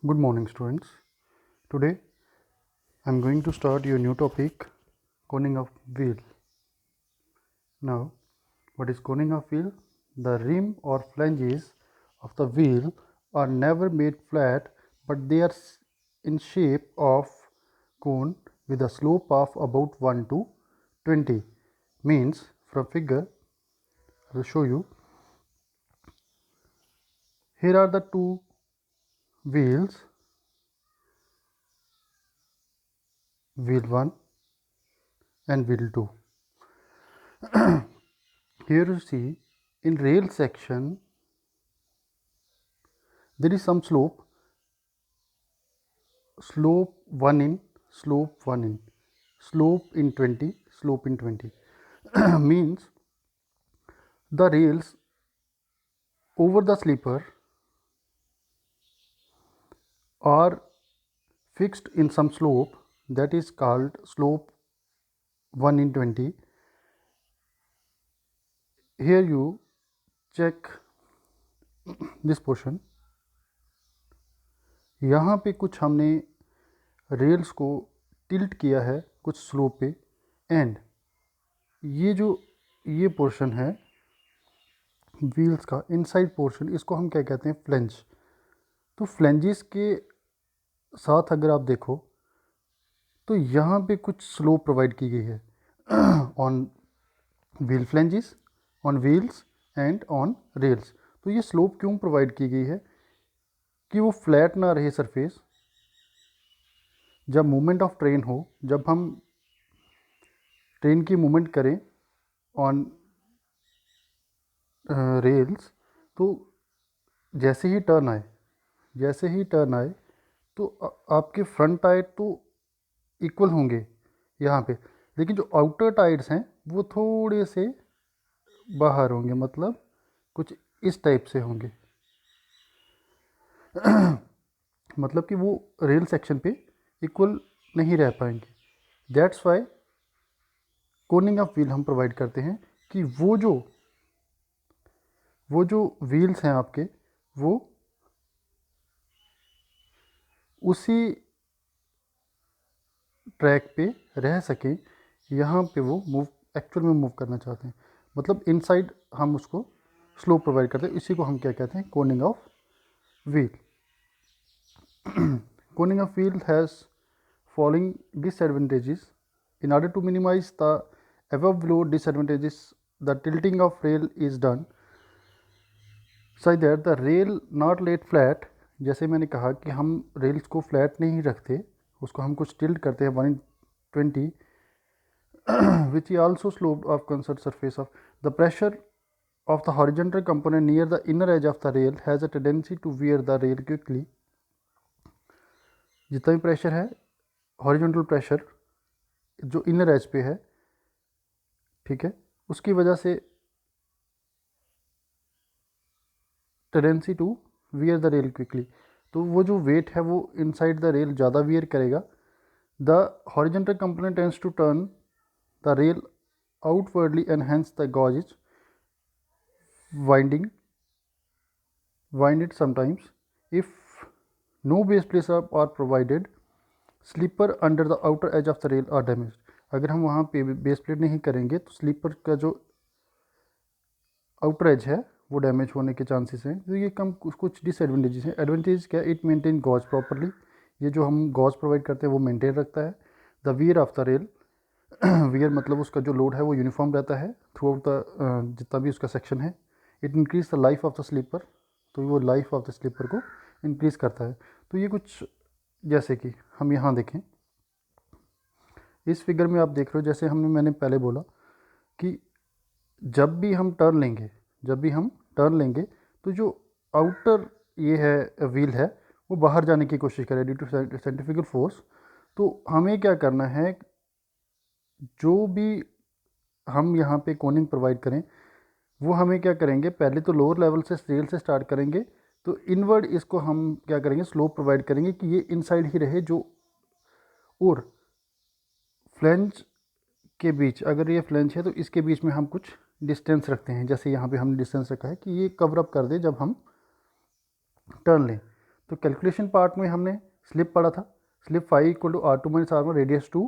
Good morning, students. Today I am going to start your new topic, coning of wheel. Now, what is coning of wheel? The rim or flanges of the wheel are never made flat, but they are in shape of cone with a slope of about 1 to 20. Means from figure, I will show you. Here are the two wheels, wheel 1 and wheel 2. Here you see in rail section there is some slope 1 in, slope 1 in, slope in 20, slope in 20. Means the rails over the sleeper are fixed in some slope, that is called slope 1 in 20. Here you check this portion. यहाँ पे कुछ हमने rails को tilt किया है कुछ slope पे, and ये पोर्शन है व्हील्स का इनसाइड पोर्शन, इसको हम क्या कहते हैं, फ्लेंज. तो फ्लेंजेस के साथ अगर आप देखो तो यहाँ पे कुछ स्लोप प्रोवाइड की गई है on wheel flanges, on wheels and on rails. तो ये स्लोप क्यों प्रोवाइड की गई है कि वो फ्लैट ना रहे सरफेस. जब मूवमेंट ऑफ ट्रेन हो, जब हम ट्रेन की मूवमेंट करें ऑन रेल्स, तो जैसे ही टर्न आए तो आपके फ्रंट टायर तो इक्वल होंगे यहाँ पे, लेकिन जो आउटर टायर्स हैं वो थोड़े से बाहर होंगे, मतलब कुछ इस टाइप से होंगे. मतलब कि वो रेल सेक्शन पे इक्वल नहीं रह पाएंगे. That's why Koenig of wheel हम प्रोवाइड करते हैं कि वो जो व्हील्स हैं आपके, वो उसी ट्रैक पे रह सके. यहाँ पे वो एक्चुअल में मूव करना चाहते हैं, मतलब इनसाइड हम उसको स्लोप प्रोवाइड करते हैं. इसी को हम क्या कहते हैं, Koenig of wheel. Koenig of wheel has following disadvantages. In order to minimize the above below disadvantages, the tilting of rail is done such that the rail not laid flat. जैसे मैंने कहा कि हम रेल्स को flat नहीं रखते, उसको हम कुछ टिल्ट करते हैं 1/20, which is also sloped of concerned surface of the pressure of the horizontal component near the inner edge of the rail has a tendency to wear the rail quickly. जितना भी pressure है, horizontal pressure जो inner edge पे है, ठीक है, उसकी वजह से tendency to wear the rail quickly. तो वो जो वेट है वो इनसाइड द रेल ज़्यादा वियर करेगा. The horizontal component tends to turn the rail outwardly and hence the gauge winded sometimes. If no base plates are provided, sleeper under the outer edge of the rail are damage. अगर हम वहाँ पे base plate नहीं करेंगे तो sleeper का जो outer as है वो डैमेज होने के चांसेस हैं. तो ये कुछ डिसएडवांटेजेस हैं. एडवांटेज क्या, इट मेंटेन गॉज प्रॉपरली. ये जो हम गॉज प्रोवाइड करते हैं वो मेंटेन रखता है. The wear off the rail, wear मतलब उसका जो लोड है वो यूनिफॉर्म रहता है थ्रू आउट द जितना भी उसका सेक्शन है. It increase the life of the sleeper. तो वो लाइफ ऑफ द स्लीपर को इंक्रीज़ करता है. तो ये कुछ, जैसे कि हम यहाँ देखें इस फिगर में आप देख रहे हो, जैसे मैंने पहले बोला कि जब भी हम टर्न लेंगे तो जो आउटर ये है व्हील है वो बाहर जाने की कोशिश करे ड्यू टू सेंट्रीफ्यूगल फोर्स. तो हमें क्या करना है, जो भी हम यहाँ पे कोनिंग प्रोवाइड करें वो हमें क्या करेंगे, पहले तो लोअर लेवल से रेल से स्टार्ट करेंगे. तो इनवर्ड इसको हम क्या करेंगे, स्लोप प्रोवाइड करेंगे कि ये इनसाइड ही रहे. जो और फ्लेंज के बीच, अगर ये फ्लेंज है तो इसके बीच में हम कुछ डिस्टेंस रखते हैं. जैसे यहाँ पे हमने डिस्टेंस रखा है कि ये कवर अप कर दे जब हम टर्न लें. तो कैलकुलेशन पार्ट में हमने स्लिप पढ़ा था, slip phi equal to R2 minus R1 radius 2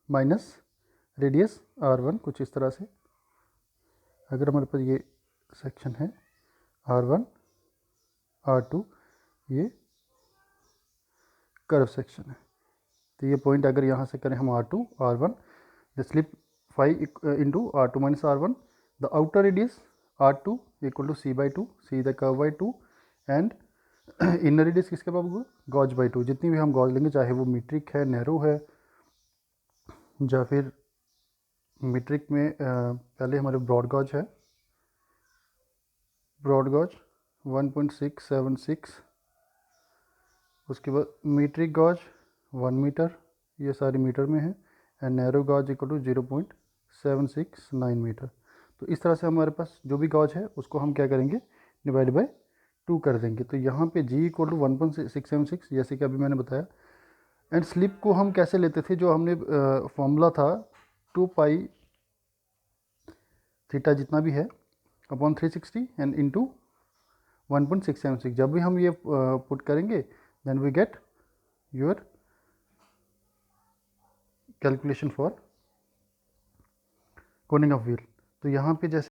minus radius R1, कुछ इस तरह से। अगर हमारे पास ये सेक्शन है R1 R2, ये कर्व सेक्शन है, तो ये पॉइंट अगर यहाँ से करें हम R2 R1, the slip phi into R2 minus R1, the outer radius R2 equal to C/2, C the curve by 2 and inner radius किसके पास होगा, गॉज बाई 2। जितनी भी हम गॉज लेंगे, चाहे वो मीट्रिक है, नैरो है, या फिर मीट्रिक में पहले हमारे ब्रॉड गॉज है, ब्रॉड गॉज 1.676, उसके बाद मीट्रिक गॉज 1 मीटर, ये सारी मीटर में है, and narrow gauge equal to 0.769 meter. तो इस तरह से हमारे पास जो भी गॉज है उसको हम क्या करेंगे, डिवाइड बाय 2 कर देंगे। तो यहाँ पे G इक्वल टू 1.676, जैसे कि अभी मैंने बताया। एंड स्लिप को हम कैसे लेते थे, जो हमने फॉर्मूला था 2 पाई थीटा जितना भी है अपॉन 360 एंड इंटू 1.676। जब भी हम ये पुट करेंगे, then we get your calculation for coning of wheel. तो यहाँ पे जैसे